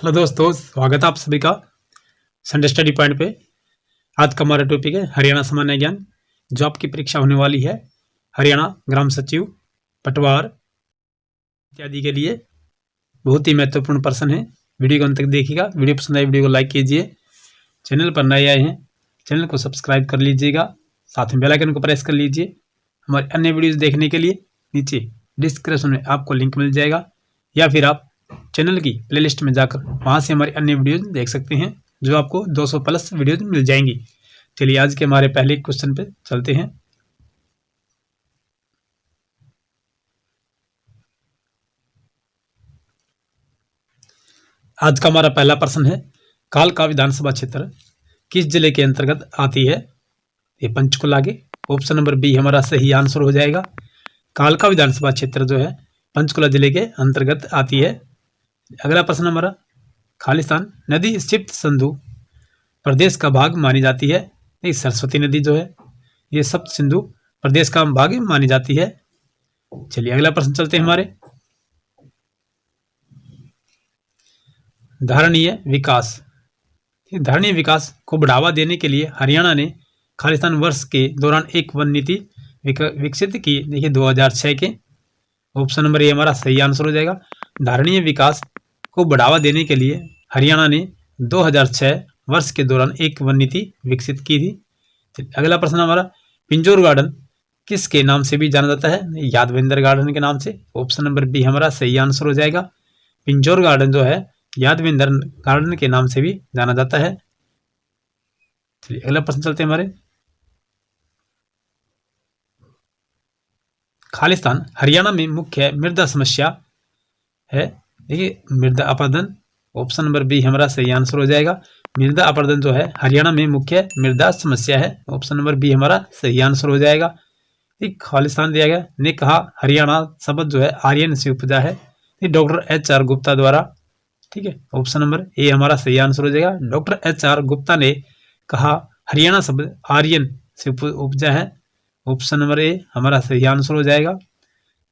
Hello दोस्तों, स्वागत है आप सभी का संडे स्टडी पॉइंट पे। आज का हमारा टॉपिक है हरियाणा सामान्य ज्ञान, जो आपकी परीक्षा होने वाली है हरियाणा ग्राम सचिव, पटवार इत्यादि के लिए बहुत ही महत्वपूर्ण प्रश्न है। वीडियो को अंत तक देखिएगा। वीडियो पसंद आए वीडियो को लाइक कीजिए। चैनल पर नए आए हैं चैनल को सब्सक्राइब कर लीजिएगा, साथ में बेल आइकन को प्रेस कर लीजिए। हमारे अन्य वीडियोज़ देखने के लिए नीचे डिस्क्रिप्शन में आपको लिंक मिल जाएगा, या फिर आप चैनल की प्लेलिस्ट में जाकर वहां से हमारी अन्य वीडियोज देख सकते हैं, जो आपको 200 प्लस वीडियोज मिल जाएंगी। चलिए आज के हमारे पहले क्वेश्चन पे चलते हैं। आज का हमारा पहला प्रश्न है, कालका विधानसभा क्षेत्र किस जिले के अंतर्गत आती है? ये पंचकुला के। ऑप्शन नंबर बी हमारा सही आंसर हो जाएगा। कालका विधानसभा क्षेत्र जो है पंचकुला जिले के अंतर्गत आती है। अगला प्रश्न हमारा, खालिस्तान नदी सिप्त सिंधु प्रदेश का भाग मानी जाती है। नहीं, सरस्वती नदी जो है ये सप्त सिंधु प्रदेश का भाग मानी जाती है। चलिए अगला प्रश्न चलते हैं हमारे, धारणीय विकास। धारणीय विकास को बढ़ावा देने के लिए हरियाणा ने खालिस्तान वर्ष के दौरान एक वन नीति विकसित की। देखिए 2006 के। ऑप्शन नंबर ए हमारा सही आंसर हो जाएगा। धारणीय विकास को बढ़ावा देने के लिए हरियाणा ने 2006 वर्ष के दौरान एक वन नीति विकसित की थी। अगला प्रश्न हमारा, पिंजौर गार्डन किसके नाम से भी जाना जाता है? यादवेंद्र गार्डन के नाम से। ऑप्शन नंबर बी हमारा सही आंसर हो जाएगा। पिंजौर गार्डन जो है यादवेंद्र गार्डन के नाम से भी जाना जाता है। चलिए अगला प्रश्न चलते हैं हमारे, खालिस्तान हरियाणा में मुख्य मृदा समस्या है। देखिए मृदा अपरदन। ऑप्शन नंबर बी हमारा सही आंसर हो जाएगा। मृदा अपरदन जो है हरियाणा में मुख्य मृदा समस्या है। ऑप्शन नंबर बी हमारा सही आंसर हो जाएगा। ठीक, खालिस्तान दिया गया ने कहा हरियाणा शब्द जो है आर्यन से उपजा है। Doctor HR. गुप्ता द्वारा। ठीक है, ऑप्शन नंबर ए हमारा सही आंसर हो जाएगा। Doctor HR. गुप्ता ने कहा हरियाणा शब्द आर्यन से उपजा है। ऑप्शन नंबर ए हमारा सही आंसर हो जाएगा।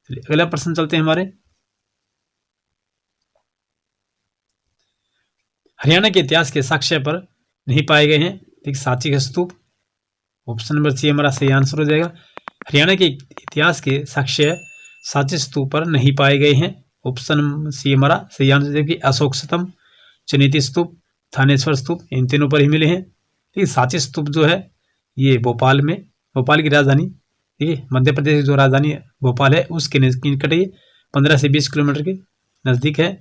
अगला प्रश्न चलते हैं हमारे, हरियाणा के इतिहास के साक्ष्य पर नहीं पाए गए हैं। ठीक, सांची का स्तूप। ऑप्शन नंबर सी हमारा सही आंसर हो जाएगा। हरियाणा के इतिहास के साक्ष्य सांची स्तूप पर नहीं पाए गए हैं। ऑप्शन सी हमारा सही आंसर है कि अशोक स्तंभ, चुनेती स्तूप, थानेश्वर स्तूप, इन तीनों पर ही मिले हैं। ठीक, सांची स्तूप जो है ये भोपाल में, भोपाल की राजधानी, ठीक है, मध्य प्रदेश की जो राजधानी भोपाल है उसके निकट ही 15 से 20 किलोमीटर के नजदीक है।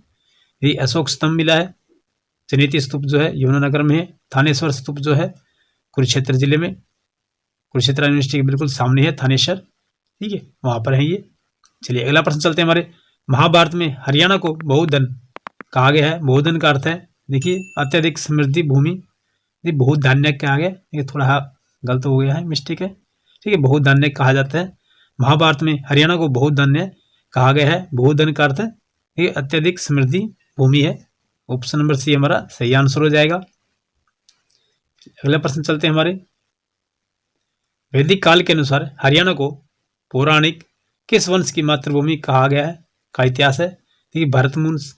ये अशोक स्तंभ मिला है। चुनेती स्तूप जो है यमुनानगर में है। थानेश्वर स्तूप जो है कुरुक्षेत्र जिले में, कुरुक्षेत्र यूनिवर्सिटी के बिल्कुल सामने है थानेश्वर। ठीक है, वहां पर है ये। चलिए अगला प्रश्न चलते हैं हमारे, महाभारत में हरियाणा को बहुधन कहा गया है। बहुधन का अर्थ है, देखिए अत्यधिक समृद्धि भूमि। बहुत धान्य कहा गया, ये थोड़ा गलत हो गया है, मिस्टेक है। ठीक है, बहुत धान्य कहा जाता है। महाभारत में हरियाणा को बहुत धान्य कहा गया है। बहुधन का अर्थ है ये अत्यधिक समृद्धि भूमि है। ऑप्शन नंबर सी हमारा सही आंसर हो जाएगा। अगला प्रश्न चलते हैं हमारे, वैदिक काल के अनुसार हरियाणा को पौराणिक किस वंश की मातृभूमि कहा गया है? का इतिहास है। ठीक है, भरतमुंश।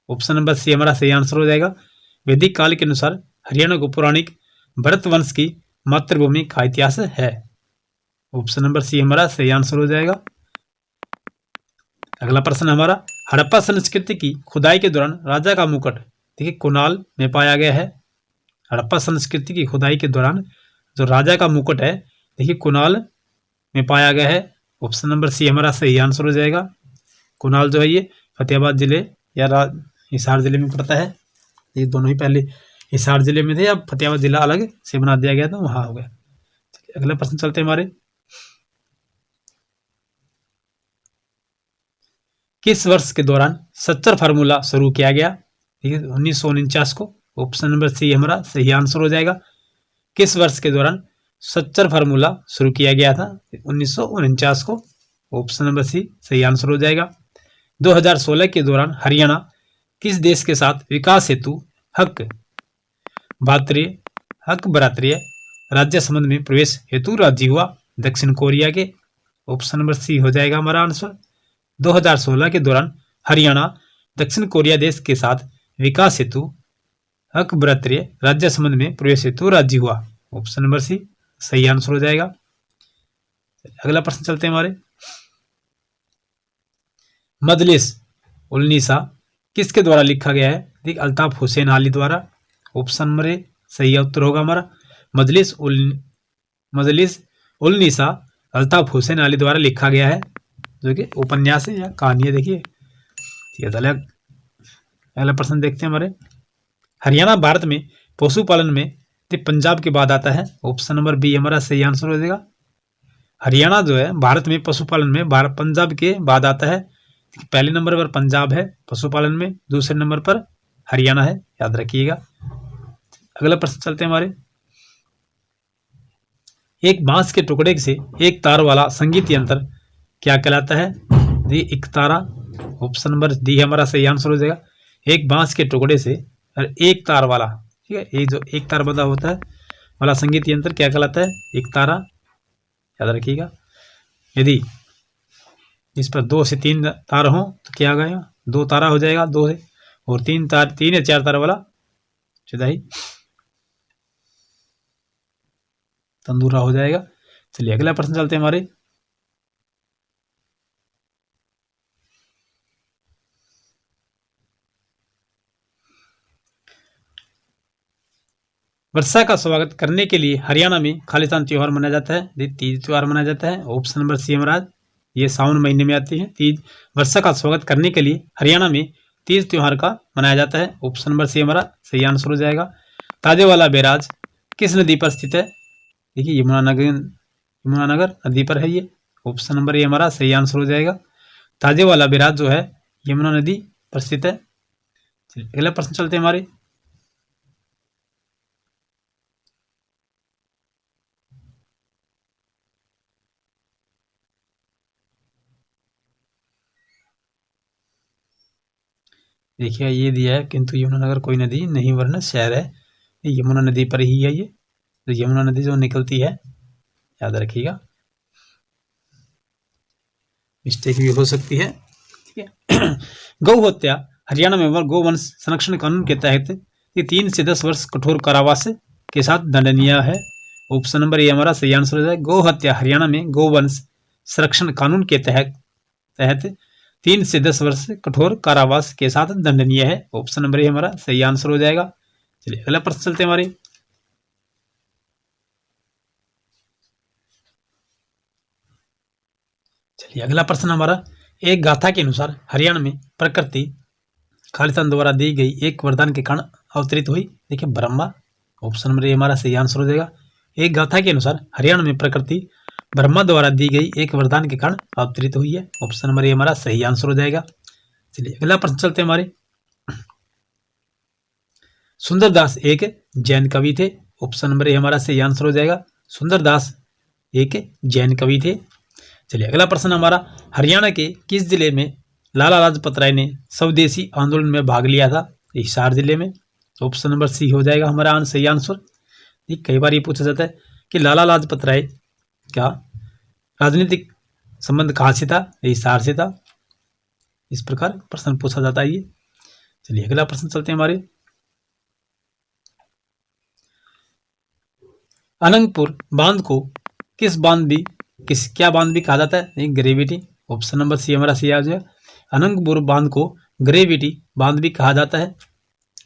ऑप्शन नंबर सी हमारा सही आंसर हो जाएगा। वैदिक काल के अनुसार हरियाणा को पौराणिक भरत वंश की मातृभूमि का इतिहास है। ऑप्शन नंबर सी हमारा सही आंसर हो जाएगा। अगला प्रश्न हमारा, हड़प्पा संस्कृति की खुदाई के दौरान राजा का मुकुट, देखिए कुणाल में पाया गया है। हड़प्पा संस्कृति की खुदाई के दौरान जो राजा का मुकुट है, देखिए कुणाल में पाया गया है। ऑप्शन नंबर सी हमारा सही आंसर हो जाएगा। कुणाल जो है ये फतेहाबाद जिले या हिसार जिले में पड़ता है। ये दोनों ही पहले हिसार जिले में थे, अब फतेहाबाद जिला अलग से बना दिया गया था, वहां हो गया। अगला प्रश्न चलते हैं हमारे, किस वर्ष के दौरान सच्चर फार्मूला शुरू किया गया? ठीक है, 1949 को। ऑप्शन नंबर सी हमारा सही आंसर हो जाएगा। किस वर्ष के दौरान सच्चर फार्मूला शुरू किया गया था? 1949 को। ऑप्शन नंबर सी सही आंसर हो जाएगा। 2016 के दौरान हरियाणा किस देश के साथ विकास हेतु हक बरात्रीय राज्य संबंध में प्रवेश हेतु राजी हुआ? दक्षिण कोरिया के। ऑप्शन नंबर सी हो जाएगा हमारा आंसर। 2016 के दौरान हरियाणा दक्षिण कोरिया देश के साथ विकास हेतु अकबरत्रीय राज्य संबंध में प्रवेश हेतु राज्य हुआ। ऑप्शन नंबर सी सही आंसर हो जाएगा। अगला प्रश्न चलते हैं हमारे। मजलिस उल निसा किसके द्वारा लिखा गया है? ठीक, अल्ताफ हुसैन अली द्वारा। ऑप्शन नंबर ए सही उत्तर होगा हमारा। मजलिस उल निसा अल्ताफ हुसैन अली द्वारा लिखा गया है, जो कि उपन्यास है या कहानी है। देखिए ठीक है, अगला प्रश्न देखते हैं हमारे। हरियाणा भारत में पशुपालन में पंजाब के बाद आता है। ऑप्शन नंबर बी हमारा सही आंसर हो जाएगा। हरियाणा जो है भारत में पशुपालन में पंजाब के बाद आता है। पहले नंबर पर पंजाब है पशुपालन में, दूसरे नंबर पर हरियाणा है, याद रखिएगा। अगला प्रश्न चलते हैं हमारे। एक बांस के टुकड़े से एक तार वाला संगीत यंत्र क्या कहलाता है? एक तारा। ऑप्शन नंबर डी हमारा सही आंसर हो जाएगा। एक बांस के टुकड़े से और एक तार वाला, ठीक है, ये जो एक तार बंधा होता है वाला संगीत यंत्र क्या कहलाता है? एक तारा, याद रखिएगा। यदि इस पर 2 से 3 तार हो तो क्या आ गएगा? 2 तारा हो जाएगा, 2 से, और 3 या 4 तार वाला सीधा ही तंदूरा हो जाएगा। चलिए अगला प्रश्न चलते हैं हमारे। वर्षा का स्वागत करने के लिए हरियाणा में खालिस्तान त्योहार मनाया जाता है। तीज त्योहार मनाया जाता है। ऑप्शन नंबर सी हमारा, ये सावन महीने में आती है तीज। वर्षा का स्वागत करने के लिए हरियाणा में तीज त्योहार का मनाया जाता है। ऑप्शन नंबर सी हमारा सही आंसर हो जाएगा। ताजेवाला बैराज किस नदी पर स्थित है? देखिए यमुनानगर नदी पर है ये। ऑप्शन नंबर ए हमारा सही आंसर हो जाएगा। ताजेवाला बैराज जो है यमुना नदी पर स्थित है। अगला प्रश्न चलते हैं हमारे। देखिए ये दिया है, किंतु यमुनानगर कोई नदी नहीं वरना शहर है, यमुना नदी पर ही है ये। तो यमुना नदी जो निकलती है, याद रखिएगा, मिस्टेक भी हो सकती है, ठीक है। गौ हत्या हरियाणा में गौवंश संरक्षण कानून के तहत 3 से 10 वर्ष कठोर कारावास के साथ दंडनीय है। ऑप्शन नंबर ए हमारा सही आंसर हो जाए। गौ हत्या हरियाणा में गौवंश संरक्षण कानून के तहत 3 से 10 वर्ष कठोर कारावास के साथ दंडनीय है। ऑप्शन नंबर ए हमारा सही आंसर हो जाएगा। चलिए अगला प्रश्न चलते हैं हमारे। चलिए अगला प्रश्न हमारा। एक गाथा के अनुसार हरियाणा में प्रकृति खालिस्तान द्वारा दी गई एक वरदान के कारण अवतरित हुई। देखिए ब्रह्मा। ऑप्शन नंबर ए हमारा सही आंसर हो जाएगा। एक गाथा के अनुसार हरियाणा में प्रकृति ब्रह्मा द्वारा दी गई एक वरदान के कारण अवतरित हुई है। ऑप्शन नंबर ए हमारा सही आंसर हो जाएगा। चलिए अगला प्रश्न चलते हैं हमारे। सुंदरदास एक जैन कवि थे। ऑप्शन नंबर ए हमारा सही आंसर हो जाएगा। सुंदरदास एक जैन कवि थे। चलिए अगला प्रश्न हमारा। हरियाणा के किस जिले में लाला लाजपत राय ने स्वदेशी आंदोलन में भाग लिया था? हिसार जिले में। ऑप्शन नंबर सी हो जाएगा हमारा सही आंसर। कई बार ये पूछा जाता है कि लाला लाजपत राय का राजनीतिक संबंध कहाँ से था? हिसार से था। इस प्रकार प्रश्न पूछा जाता है ये। चलिए अगला प्रश्न चलते हैं हमारे। अनंगपुर बांध को क्या बांध भी कहा जाता है? ग्रेविटी। ऑप्शन नंबर सी हमारा सही आ जाएगा। अनंगपुर बांध को ग्रेविटी बांध भी कहा जाता है।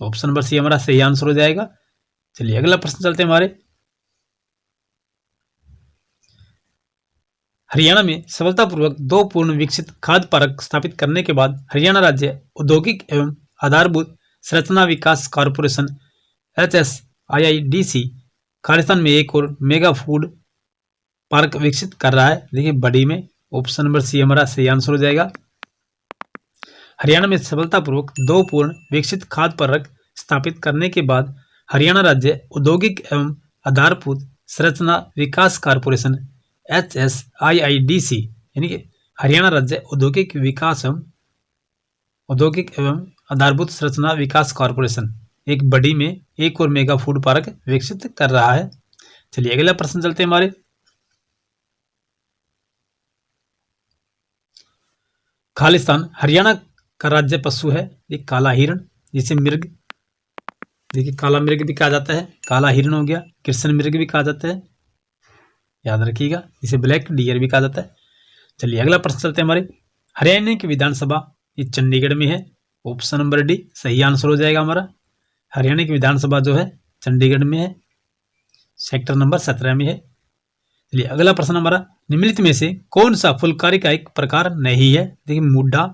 ऑप्शन नंबर सी हमारा सही आंसर हो जाएगा। चलिए अगला प्रश्न चलते हैं हमारे। हरियाणा में सफलतापूर्वक 2 पूर्ण विकसित खाद्य पार्क स्थापित करने के बाद हरियाणा राज्य औद्योगिक एवं आधारभूत संरचना विकास कॉरपोरेशन HSIIDC खालिस्तान में एक और मेगा फूड पार्क विकसित कर रहा है। देखिए बड़ी में। ऑप्शन नंबर सी हमारा सही आंसर हो जाएगा। हरियाणा में सफलतापूर्वक 2 पूर्ण विकसित खाद्य पार्क स्थापित करने के बाद हरियाणा राज्य औद्योगिक एवं आधारभूत संरचना विकास कॉरपोरेशन HSIIDC यानी कि हरियाणा राज्य औद्योगिक एवं आधारभूत संरचना विकास कॉरपोरेशन एक बड़ी में एक और मेगा फूड पार्क विकसित कर रहा है। चलिए अगला प्रश्न चलते हैं हमारे। खालिस्तान हरियाणा का राज्य पशु है। एक काला हिरण। जिसे मृग, देखिए काला मृग भी कहा जाता है, काला हिरण हो गया, कृष्ण मृग भी कहा जाता है, याद रखिएगा, इसे ब्लैक डियर भी कहा जाता है। चलिए अगला प्रश्न चलते हैं हमारे। हरियाणा की विधानसभा ये चंडीगढ़ में है, ऑप्शन नंबर डी सही आंसर हो जाएगा हमारा। हरियाणा की विधानसभा जो है चंडीगढ़ में है, सेक्टर नंबर 17 में है। चलिए अगला प्रश्न हमारा, निम्नलिखित में से कौन सा फुलकारी का एक प्रकार नहीं है? देखिए मुड्ढा,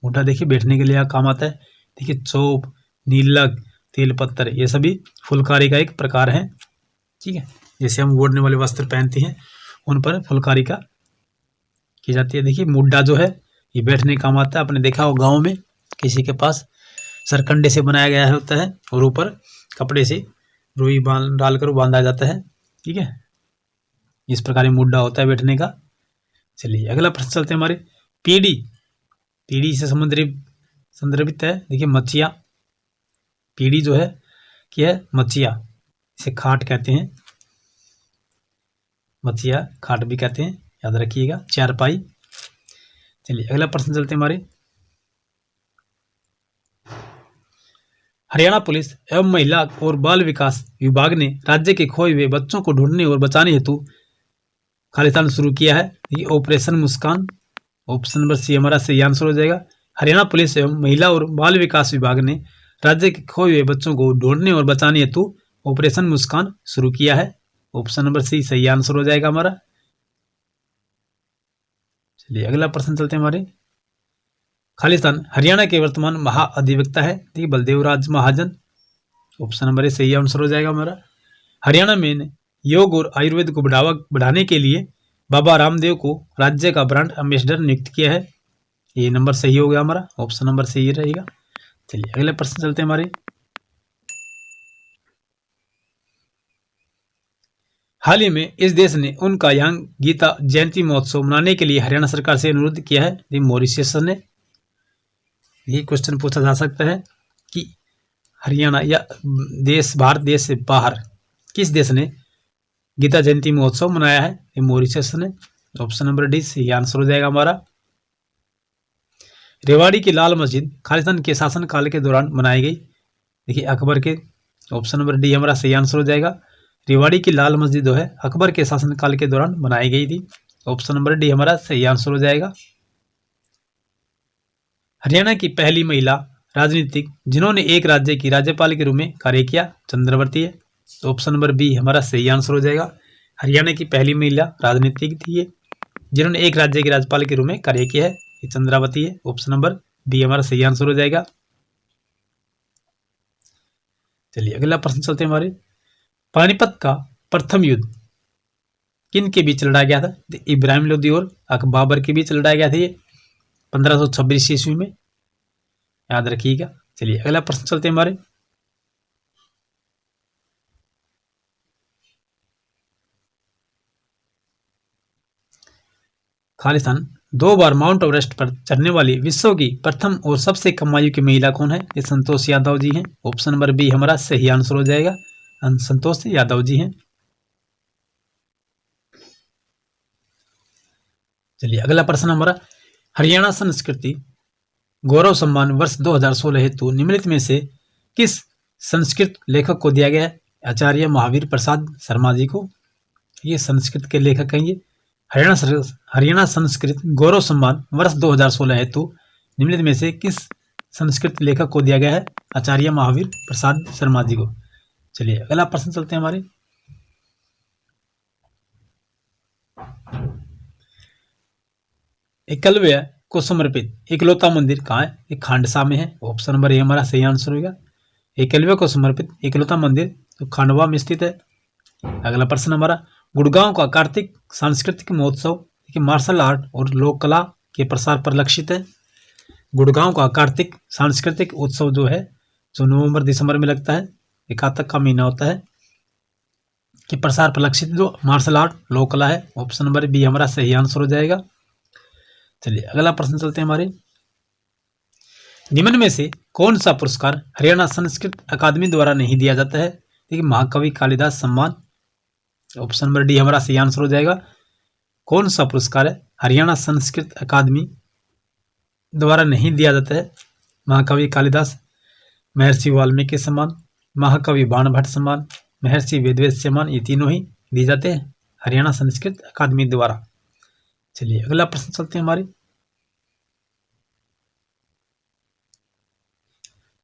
मुड्ढा देखिए बैठने के लिए काम आता है। देखिए चौप, नीलक, तेल पत्तर, ये सभी फुलकारी का एक प्रकार है। ठीक है, जैसे हम ओढ़ने वाले वस्त्र पहनते हैं उन पर फुलकारी का की जाती है। देखिए मुड्ढा जो है ये बैठने काम आता है। आपने देखा हो गाँव में किसी के पास सरकंडे से बनाया गया होता है और ऊपर कपड़े से रुई डालकर बांधा जाता है। ठीक है, इस प्रकार मुड्ढा होता है बैठने का। चलिए अगला प्रश्न चलते हैं हमारे। पीढ़ी, पीढ़ी से संदर्भित है। देखिए मचिया, पीढ़ी जो है क्या है? मचिया, इसे खाट कहते हैं, मचिया खाट भी कहते हैं, याद रखिएगा, चारपाई। चलिए अगला प्रश्न चलते हैं हमारे। हरियाणा पुलिस एवं महिला और बाल विकास विभाग ने राज्य के खोए हुए बच्चों को ढूंढने और बचाने हेतु खालिस्तान शुरू किया है। ये ऑपरेशन मुस्कान, ऑप्शन नंबर सी हमारा सही आंसर हो जाएगा। हरियाणा पुलिस एवं महिला और बाल विकास विभाग ने राज्य के खोए हुए बच्चों को ढूंढने और बचाने हेतु ऑपरेशन मुस्कान शुरू किया है। ऑप्शन नंबर सी सही आंसर हो जाएगा हमारा। चलिए अगला प्रश्न चलते हैं हमारे। खालिस्तान हरियाणा के वर्तमान महाअधिवक्ता है, देखिए बलदेव राज महाजन, ऑप्शन नंबर ए सही आंसर हो जाएगा हमारा। हरियाणा में योग और आयुर्वेद को बढ़ाने के लिए बाबा रामदेव को राज्य का ब्रांड एम्बेसडर नियुक्त किया है। ये नंबर सही हो गया हमारा, ऑप्शन नंबर सही रहेगा। चलिए अगले प्रश्न चलते हैं हमारे। हाल ही में इस देश ने उनका यहाँ गीता जयंती महोत्सव मनाने के लिए हरियाणा सरकार से अनुरोध किया है। मॉरिशस ने, ये क्वेश्चन पूछा जा सकता है कि हरियाणा या देश, भारत देश से बाहर किस देश ने गीता जयंती महोत्सव मनाया है? ये मॉरिशस ने, ऑप्शन नंबर डी सही आंसर हो जाएगा हमारा। रेवाड़ी की लाल मस्जिद खालिस्तान के शासनकाल के दौरान बनाई गई, देखिए अकबर के, ऑप्शन नंबर डी हमारा सही आंसर हो जाएगा। रेवाड़ी की लाल मस्जिद जो है अकबर के शासनकाल के दौरान बनाई गई थी, ऑप्शन नंबर डी हमारा सही आंसर हो जाएगा। हरियाणा की पहली महिला राजनीतिक जिन्होंने एक राज्य की राज्यपाल के रूप में कार्य किया, चंद्रावती है, ऑप्शन नंबर बी हमारा सही आंसर हो जाएगा। हरियाणा की पहली महिला राजनीतिक थी ये, जिन्होंने एक राज्य के राज्यपाल के रूप में कार्य किया है, ये चंद्रावती है, ऑप्शन नंबर बी हमारा सही आंसर हो जाएगा। चलिए अगला प्रश्न चलते हैं हमारे। पानीपत का प्रथम युद्ध किन के बीच लड़ा गया था? इब्राहिम लोदी और बाबर के बीच लड़ाया गया था ये 1526 ईस्वी में, याद रखिएगा। चलिए अगला प्रश्न चलते हैं हमारे। खालिस्तान 2 बार माउंट एवरेस्ट पर चढ़ने वाली विश्व की प्रथम और सबसे कम आयु की महिला कौन है? ये संतोष यादव जी हैं, ऑप्शन नंबर बी हमारा सही आंसर हो जाएगा, संतोष यादव जी हैं। चलिए अगला प्रश्न हमारा। हरियाणा संस्कृति गौरव सम्मान वर्ष 2016 हेतु निम्नलिखित में से किस संस्कृत लेखक को दिया गया है? आचार्य महावीर प्रसाद शर्मा जी को, ये संस्कृत के लेखक हैं ये। हरियाणा संस्कृत गौरव सम्मान वर्ष 2016 हेतु निम्नलिखित में से किस संस्कृत लेखक को दिया गया है? आचार्य महावीर प्रसाद शर्मा जी को। चलिए अगला प्रश्न चलते हैं हमारे। एकलव्य को समर्पित इकलौता मंदिर कहाँ है? ये खांडसा में है, ऑप्शन नंबर ए हमारा सही आंसर होगा। एकलव्य को समर्पित इकलौता मंदिर तो खांडवा में स्थित है। अगला प्रश्न हमारा। गुड़गांव का कार्तिक सांस्कृतिक महोत्सव देखिए मार्शल आर्ट और लोक कला के प्रसार पर लक्षित है। गुड़गांव का कार्तिक सांस्कृतिक उत्सव जो है, जो नवंबर दिसंबर में लगता है, ये कार्तिक का महीना होता है, कि प्रसार पर लक्षित जो मार्शल आर्ट लोक कला है, ऑप्शन नंबर बी हमारा सही आंसर हो जाएगा। चलिए अगला प्रश्न चलते हैं हमारे। निम्न में से कौन सा पुरस्कार हरियाणा संस्कृत अकादमी द्वारा नहीं दिया जाता है? देखिए महाकवि कालिदास सम्मान, ऑप्शन नंबर डी हमारा सही आंसर हो जाएगा। कौन सा पुरस्कार है हरियाणा संस्कृत अकादमी द्वारा नहीं दिया जाता है? महाकवि कालिदास, महर्षि वाल्मीकि सम्मान, महाकवि बाणभट्ट सम्मान, महर्षि वेदव्यास सम्मान, ये तीनों ही दिए जाते हैं हरियाणा संस्कृत अकादमी द्वारा। चलिए अगला प्रश्न चलते हैं हमारे।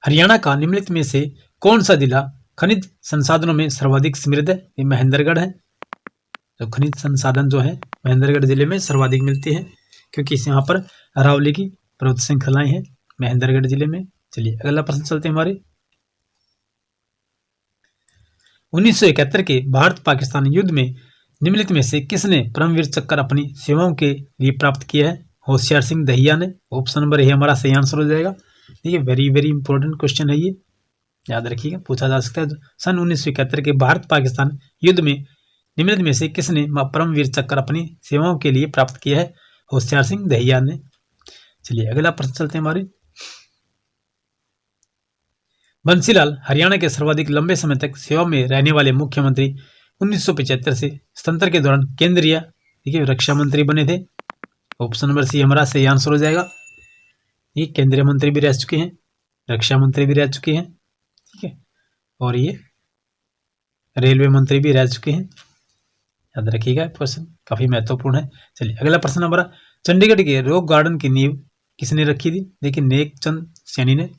हरियाणा का निम्नलिखित में से कौन सा जिला खनिज संसाधनों में सर्वाधिक समृद्ध है? ये महेंद्रगढ़ है। जो खनिज संसाधन जो है महेंद्रगढ़ जिले में सर्वाधिक मिलते हैं, क्योंकि इस यहाँ पर अरावली की पर्वत श्रृंखलाएं हैं महेंद्रगढ़ जिले में। चलिए अगला प्रश्न चलते हैं हमारे। 1971 के भारत पाकिस्तान युद्ध में निम्नलिखित में से किसने परमवीर चक्र अपनी सेवाओं के लिए प्राप्त किया है? होशियार सिंह दहिया ने। ऑप्शन नंबर ए हमारा सही आंसर हो जाएगा। देखिए वेरी वेरी इंपॉर्टेंट क्वेश्चन है, ये याद रखिएगा, पूछा जा सकता है। सन 1971 के भारत पाकिस्तान युद्ध में निम्नलिखित में से किसने परमवीर चक्र अपनी सेवाओं के लिए प्राप्त किया है? होशियार सिंह दहिया ने। चलिए अगला प्रश्न चलते हैं हमारे। बंसीलाल हरियाणा के सर्वाधिक लंबे समय तक सेवा में रहने वाले मुख्यमंत्री 1975 से स्वतंत्र के दौरान केंद्रीय देखिए रक्षा मंत्री बने थे। ऑप्शन नंबर सी हमारा सही आंसर हो जाएगा। ये केंद्रीय मंत्री भी रह चुके हैं, रक्षा मंत्री भी रह चुके हैं, ठीक है, और ये रेलवे मंत्री भी रह चुके हैं। याद रखिएगा क्वेश्चन काफी महत्वपूर्ण है। चलिए अगला प्रश्न हमारा। चंडीगढ़ के रॉक गार्डन की नींव किसने रखी थी? देखिए नेकचंद सैनी ने।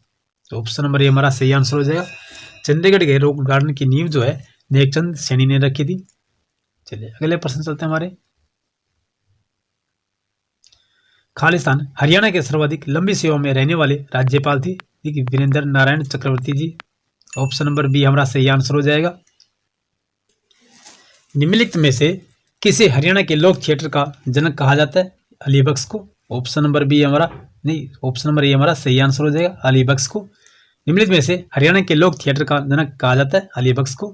तो ऑप्शन नंबर ए हमारा सही आंसर हो जाएगा। चंडीगढ़ के रॉक गार्डन की नींव जो है नेकचंद सैनी ने रखी थी। चलिए अगले प्रश्न चलते हैं हमारे। खालिस्तान हरियाणा के सर्वाधिक लंबी सेवा में रहने वाले राज्यपाल थे। देखिए वीरेंद्र नारायण चक्रवर्ती जी। ऑप्शन नंबर बी हमारा सही आंसर हो जाएगा। निम्नलिखित में से किसे हरियाणा के लोक थिएटर का जनक कहा जाता है? अली बख्श को। ऑप्शन नंबर बी हमारा नहीं, ऑप्शन नंबर ए हमारा सही आंसर हो जाएगा, अली बख्श को। निम्नलिखित में से हरियाणा के लोक थिएटर का जनक कहा जाता है अली बख्श को।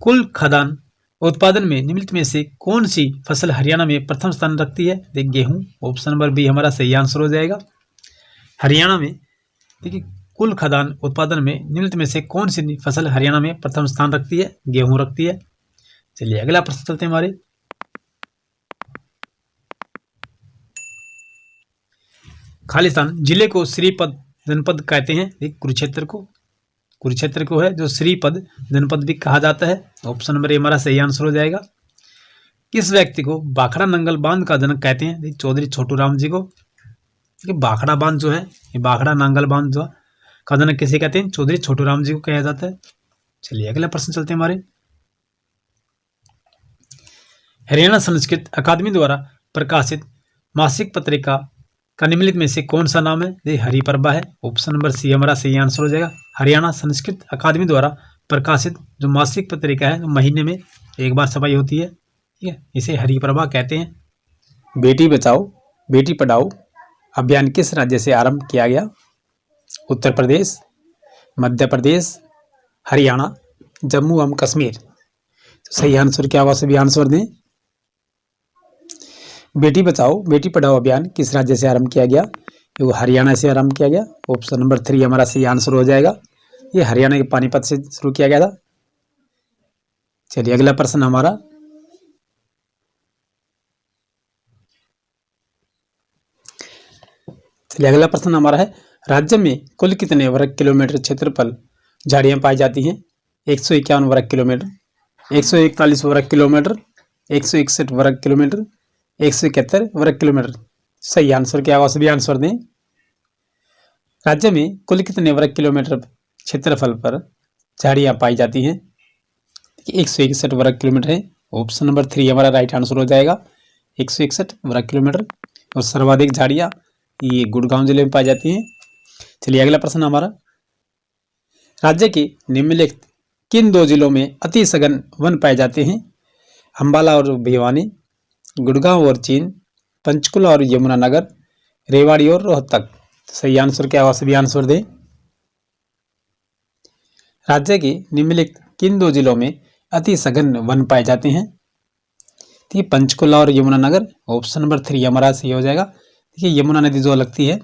कुल खाद्यान्न उत्पादन में निम्नलिखित में से कौन सी फसल हरियाणा में प्रथम स्थान रखती है? देख गेहूं। ऑप्शन नंबर बी हमारा सही आंसर हो जाएगा। हरियाणा में देखिए कुल खाद्यान्न उत्पादन में निम्नलिखित में से कौन सी फसल हरियाणा में प्रथम स्थान रखती है? गेहूं रखती है। चलिए अगला प्रश्न चलते हैं हमारे। खालिस्तान जिले को श्रीपद जनपद कहते हैं। कुरुक्षेत्र को है जो श्रीपद जनपद भी कहा जाता है। ऑप्शन नंबर ए हमारा सही आंसर हो जाएगा। किस व्यक्ति को भाखड़ा नंगल बांध का जनक कहते हैं? चौधरी छोटू राम जी को। भाखड़ा बांध जो है ये भाखड़ा नांगल बांध जो का जनक किसे कहते हैं? चौधरी छोटू राम जी को कहा जाता है। चलिए अगला प्रश्न चलते हैं हमारे। हरियाणा संस्कृत अकादमी द्वारा प्रकाशित मासिक पत्रिका का निम्नलिखित में से कौन सा नाम है? ये हरिप्रभा है। ऑप्शन नंबर सी हमारा सही आंसर हो जाएगा। हरियाणा संस्कृत अकादमी द्वारा प्रकाशित जो मासिक पत्रिका है महीने में एक बार छपाई होती है, ठीक है, इसे हरिप्रभा कहते हैं। बेटी बचाओ बेटी पढ़ाओ अभियान किस राज्य से आरंभ किया गया? उत्तर प्रदेश, मध्य प्रदेश, हरियाणा, जम्मू एवं कश्मीर। तो सही आंसर क्या होगा? सभी आंसर दें। बेटी बचाओ बेटी पढ़ाओ अभियान किस राज्य से आरंभ किया गया? ये हरियाणा से आरंभ किया गया। ऑप्शन नंबर 3 हमारा सही आंसर हो जाएगा। ये हरियाणा के पानीपत से शुरू किया गया था। चलिए अगला प्रश्न हमारा। है राज्य में कुल कितने वर्ग किलोमीटर क्षेत्रफल झाड़ियां पाई जाती हैं? 151 वर्ग किलोमीटर, 141 वर्ग किलोमीटर, 161 वर्ग किलोमीटर, 171 वर्ग किलोमीटर। सही आंसर क्या होगा? सभी आंसर दें। राज्य में कुल कितने वर्ग किलोमीटर क्षेत्रफल पर झाड़ियां पाई जाती हैं? 161 वर्ग किलोमीटर है। ऑप्शन नंबर 3 हमारा राइट आंसर हो जाएगा, 161 वर्ग किलोमीटर। और सर्वाधिक झाड़ियां ये गुड़गांव जिले में पाई जाती हैं। चलिए अगला प्रश्न हमारा। राज्य के निम्नलिखित किन 2 जिलों में अति सघन वन पाए जाते हैं? अंबाला और भिवानी, गुड़गांव और चीन, पंचकुला और यमुनानगर, रेवाड़ी और रोहतक। सही आंसर क्या होगा? सभी आंसर दें। राज्य के निम्नलिखित किन 2 जिलों में अति सघन वन पाए जाते हैं? ठीक है, पंचकुला और यमुनानगर। ऑप्शन नंबर 3 हमारा सही हो जाएगा। देखिए यमुना नदी जो लगती है,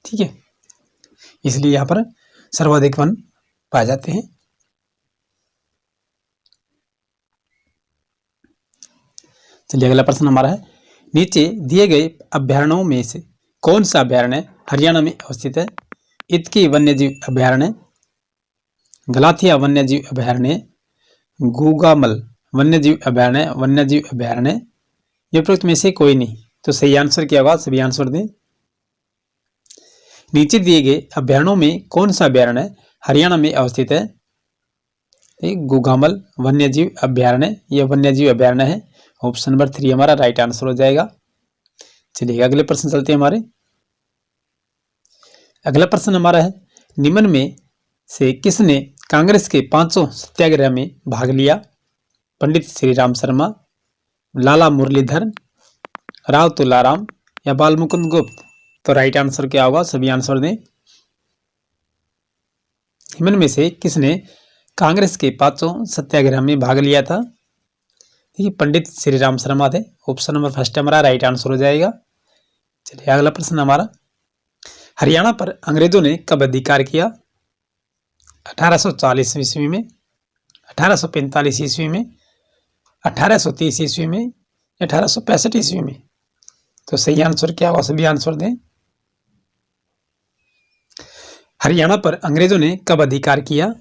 ठीक है, इसलिए यहाँ पर सर्वाधिक वन पाए जाते हैं। चलिए अगला प्रश्न हमारा है, नीचे दिए गए अभ्यारण्यों में से कौन सा अभयारण्य हरियाणा में अवस्थित है? इतकी वन्यजीव अभयारण्य, गलाथिया वन्यजीव अभयारण्य, गूगामल वन्यजीव अभयारण्य, ये उपरोक्त में से कोई नहीं। तो सही आंसर क्या होगा? सभी आंसर दें। नीचे दिए गए अभयारण्यों में कौन सा अभयारण्य हरियाणा में अवस्थित है? गूगामल वन्यजीव अभयारण्य, यह वन्यजीव अभयारण्य है। ऑप्शन नंबर 3 हमारा राइट आंसर हो जाएगा। चलिए अगले प्रश्न चलते हैं हमारे। अगला प्रश्न हमारा है, निम्न में से किसने कांग्रेस के 500 सत्याग्रह में भाग लिया? पंडित श्री राम शर्मा, लाला मुरलीधर, राव तुलाराम या बाल मुकुंद गुप्त? तो राइट आंसर क्या होगा? सभी आंसर दें। निम्न में से किसने कांग्रेस के 500 सत्याग्रह में भाग लिया था? देखिए पंडित श्री राम शर्मा थे। ऑप्शन नंबर फर्स्ट हमारा राइट आंसर हो जाएगा। चलिए अगला प्रश्न हमारा, हरियाणा पर अंग्रेजों ने कब अधिकार किया? 1840 ईस्वी में, 1845 ईस्वी में, 1830 ईस्वी में, 1865 ईस्वी में? तो सही आंसर क्या होगा? सभी आंसर दें। हरियाणा पर अंग्रेजों ने कब अधिकार किया?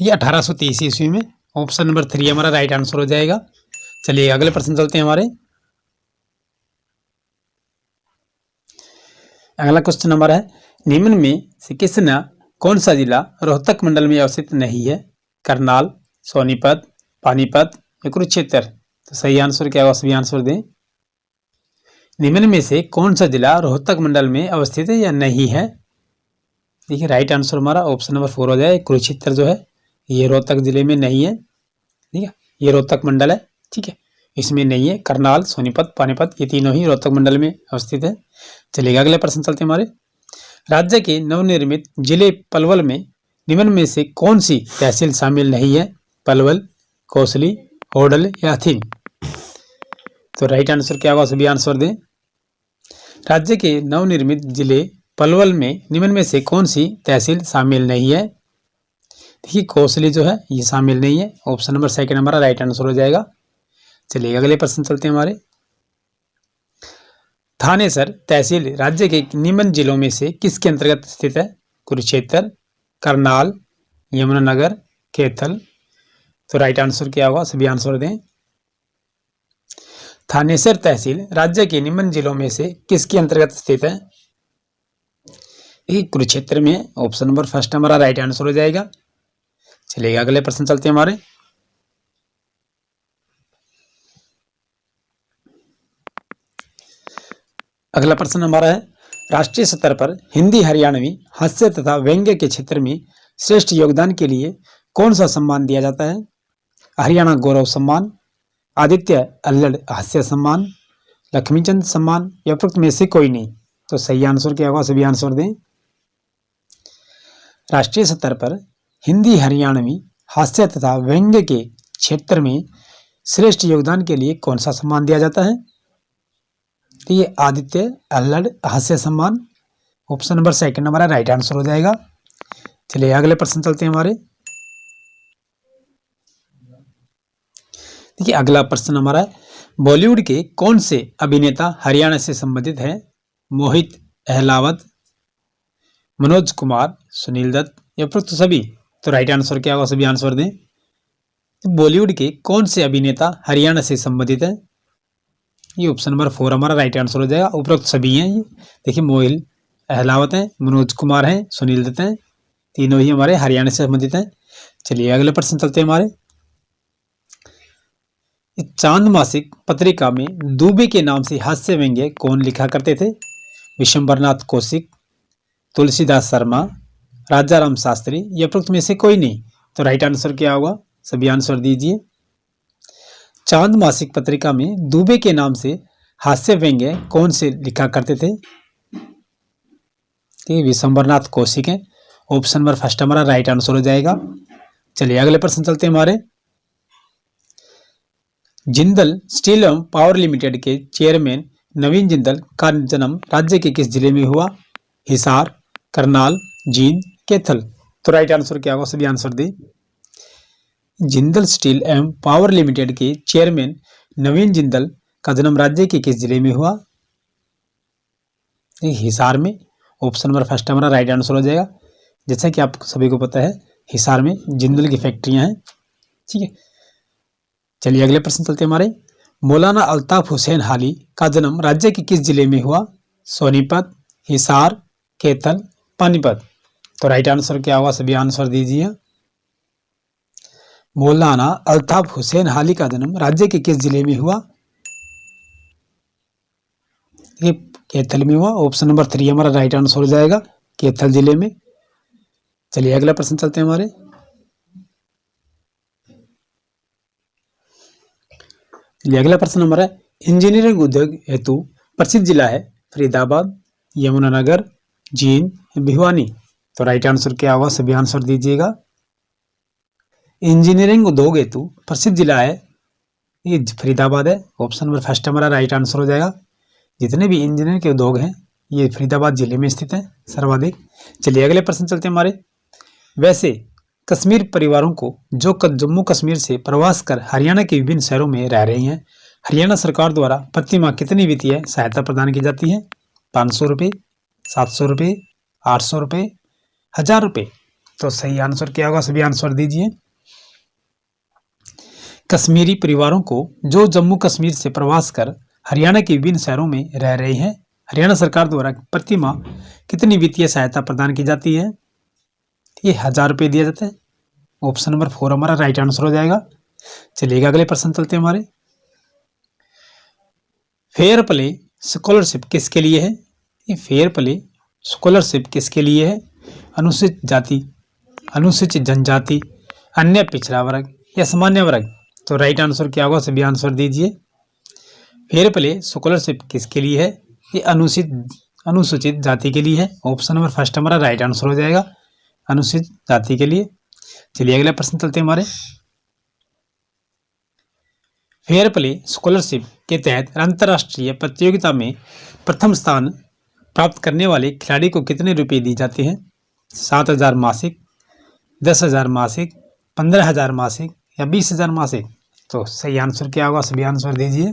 ये 1830 ईस्वी में। ऑप्शन नंबर 3 हमारा राइट आंसर हो जाएगा। चलिए अगले प्रश्न चलते हैं हमारे। अगला क्वेश्चन हमारा है, निम्न में से किसने कौन सा जिला रोहतक मंडल में अवस्थित नहीं है? करनाल, सोनीपत, पानीपत या कुरुक्षेत्र? तो सही आंसर क्या होगा? सभी आंसर दें। निम्न में से कौन सा जिला रोहतक मंडल में अवस्थित है या नहीं है? देखिए राइट आंसर हमारा ऑप्शन नंबर 4 हो जाए। कुरुक्षेत्र जो है ये रोहतक जिले में नहीं है, ठीक है, ये रोहतक मंडल है, ठीक है, इसमें नहीं है। करनाल, सोनीपत, पानीपत ये तीनों ही रोहतक मंडल में अवस्थित है। चलिए अगले प्रश्न चलते हैं हमारे। राज्य के नवनिर्मित जिले पलवल में निम्न में से कौन सी तहसील शामिल नहीं है? पलवल, कोसली, होडल या हथीन? तो राइट आंसर क्या होगा? सभी आंसर दें। राज्य के नवनिर्मित जिले पलवल में निम्न में से कौन सी तहसील शामिल नहीं है? देखिए कोसली जो है ये शामिल नहीं है। ऑप्शन नंबर 2 हमारा राइट आंसर हो जाएगा। चलिए अगले प्रश्न चलते हैं हमारे। थानेसर तहसील राज्य के निम्न जिलों में से किसके अंतर्गत स्थित है? कुरुक्षेत्र, करनाल, यमुनानगर, कैथल? तो राइट आंसर क्या होगा? सभी आंसर दें। थानेसर तहसील राज्य के निम्न जिलों में से किसके अंतर्गत स्थित है? ये कुरुक्षेत्र में। ऑप्शन नंबर 1 हमारा राइट आंसर हो जाएगा। चलिए अगले प्रश्न चलते हैं हमारे। अगला प्रश्न हमारा है, राष्ट्रीय स्तर पर हिंदी हरियाणवी हास्य तथा व्यंग्य के क्षेत्र में श्रेष्ठ योगदान के लिए कौन सा सम्मान दिया जाता है? हरियाणा गौरव सम्मान, आदित्य अल्लड़ हास्य सम्मान, लक्ष्मीचंद सम्मान या उपरोक्त में से कोई नहीं? तो सही आंसर क्या होगा? सभी आंसर दें। राष्ट्रीय स्तर पर हिंदी हरियाणवी हास्य तथा व्यंग्य के क्षेत्र में श्रेष्ठ योगदान के लिए कौन सा सम्मान दिया जाता है? तो ये आदित्य अल्लड़ हास्य सम्मान। ऑप्शन नंबर 2 हमारा राइट आंसर हो जाएगा। चलिए अगले प्रश्न चलते हैं हमारे। देखिए अगला प्रश्न हमारा है, बॉलीवुड के कौन से अभिनेता हरियाणा से संबंधित हैं? मोहित अहलावत, मनोज कुमार, सुनील दत्त या उपरोक्त सभी? तो राइट आंसर क्या होगा? सभी आंसर दें। तो बॉलीवुड के कौन से अभिनेता हरियाणा से संबंधित है? ये ऑप्शन नंबर 4 हमारा राइट आंसर हो जाएगा। उपरोक्त सभी हैं ये। देखिए मोहित अहलावत हैं, मनोज कुमार हैं, सुनील दत्त हैं, तीनों ही हमारे हरियाणा से संबंधित हैं। चलिए अगले प्रश्न चलते हैं हमारे। चांद मासिक पत्रिका में दुबे के नाम से हास्य व्यंग्य कौन लिखा करते थे? विशंबरनाथ कौशिक, तुलसीदास शर्मा, राजाराम शास्त्री या उपरोक्त में से कोई नहीं? तो राइट आंसर क्या होगा? सभी आंसर दीजिए। चांद मासिक पत्रिका में दुबे के नाम से हास्य व्यंग्य कौन से लिखा करते थे? विशंबरनाथ कौशिक है। ऑप्शन नंबर 1 हमारा राइट आंसर हो जाएगा। चलिए अगले प्रश्न चलते हैं हमारे। जिंदल स्टील एवं पावर लिमिटेड के चेयरमैन नवीन जिंदल का जन्म राज्य के किस जिले में हुआ? हिसार, करनाल, जींद, कैथल? तो राइट आंसर क्या होगा? सभी आंसर दी। जिंदल स्टील एवं पावर लिमिटेड के चेयरमैन नवीन जिंदल का जन्म राज्य के किस जिले में हुआ? हिसार में। ऑप्शन नंबर फर्स्ट हमारा राइट आंसर हो जाएगा। जैसा कि आप सभी को पता है हिसार में जिंदल की फैक्ट्रियां हैं। ठीक है, चलिए अगले प्रश्न चलते हैं हमारे। मौलाना अल्ताफ हुसैन हाली का जन्म राज्य के किस जिले में हुआ? सोनीपत, हिसार, कैथल, पानीपत। तो राइट आंसर क्या होगा? सभी आंसर दीजिए। मौलाना अल्ताफ हुसैन हाली का जन्म राज्य के किस जिले में हुआ? ये कैथल में हुआ। ऑप्शन नंबर 3 हमारा राइट आंसर हो जाएगा, कैथल जिले में। चलिए अगला प्रश्न चलते हैं हमारे। अगला प्रश्न हमारा इंजीनियरिंग उद्योग हेतु प्रसिद्ध जिला है फरीदाबाद, यमुनानगर, जींद, भिवानी। तो राइट आंसर क्या होगा? सभी आंसर दीजिएगा। इंजीनियरिंग उद्योग हेतु प्रसिद्ध जिला है ये फरीदाबाद है। ऑप्शन नंबर फर्स्ट हमारा राइट आंसर हो जाएगा। जितने भी इंजीनियरिंग के उद्योग हैं ये फरीदाबाद जिले में स्थित है सर्वाधिक। चलिए अगले प्रश्न चलते हैं हमारे। वैसे कश्मीर परिवारों को जो जम्मू कश्मीर से प्रवास कर हरियाणा के विभिन्न शहरों में रह रहे हैं, हरियाणा सरकार द्वारा प्रति माह कितनी वित्तीय सहायता प्रदान की जाती है? 500 रुपये, 700 रुपये, 800 रुपये, 1000 रुपये। तो सही आंसर क्या होगा? सभी आंसर दीजिए। कश्मीरी परिवारों को जो जम्मू कश्मीर से प्रवास कर हरियाणा के विभिन्न शहरों में रह रहे हैं, हरियाणा सरकार द्वारा प्रति माह कितनी वित्तीय सहायता प्रदान की जाती है? ये 1000 रुपये दिया जाता है। ऑप्शन नंबर 4 हमारा राइट आंसर हो जाएगा। चलिएगा अगले प्रश्न चलते हैं हमारे। फेयर प्ले स्कॉलरशिप किसके लिए है? ये फेयर प्ले स्कॉलरशिप किसके लिए है? अनुसूचित जाति, अनुसूचित जनजाति, अन्य पिछड़ा वर्ग या सामान्य वर्ग। तो राइट आंसर क्या होगा? सभी आंसर दीजिए। फेयर प्ले स्कॉलरशिप किसके लिए है? ये अनुसूचित जाति के लिए है। ऑप्शन नंबर फर्स्ट हमारा राइट आंसर हो जाएगा, अनुसूचित जाति के लिए। चलिए अगला प्रश्न चलते हैं हमारे। फेयर प्ले स्कॉलरशिप के तहत अंतर्राष्ट्रीय प्रतियोगिता में प्रथम स्थान प्राप्त करने वाले खिलाड़ी को कितने रुपए दिए जाते हैं? 7,000 मासिक, 10,000 मासिक, 15,000 मासिक या 20,000 मासिक। तो सही आंसर क्या होगा? सभी आंसर दीजिए।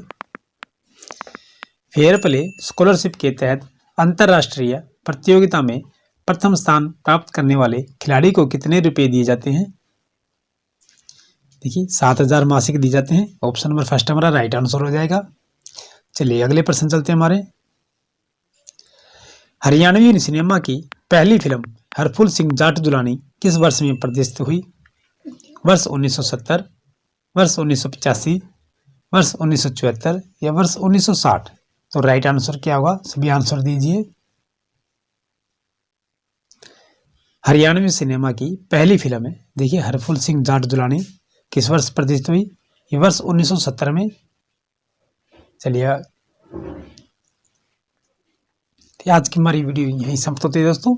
फेयर प्ले स्कॉलरशिप के तहत अंतर्राष्ट्रीय प्रतियोगिता में प्रथम स्थान प्राप्त करने वाले खिलाड़ी को कितने रुपए दिए जाते हैं? देखिए 7,000 मासिक दिए जाते हैं। ऑप्शन नंबर फर्स्ट हमारा राइट आंसर हो जाएगा। चलिए अगले प्रश्न चलते हैं हमारे। हरियाणवी सिनेमा की पहली फिल्म हरफूल सिंह जाट दुलानी किस वर्ष में प्रदर्शित हुई? वर्ष 1970, वर्ष 1985, वर्ष 1974 या वर्ष 1960। तो राइट आंसर क्या होगा? सभी आंसर दीजिए। हरियाणवी सिनेमा की पहली फिल्म है देखिए हरफूल सिंह जाट दुलानी, किस वर्ष प्रदर्शित हुई? ये वर्ष 1970 में। चलिए आज की हमारी वीडियो यहीं समाप्त होती है दोस्तों।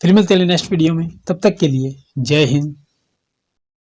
फिर मिलते हैं नेक्स्ट वीडियो में, तब तक के लिए जय हिंद,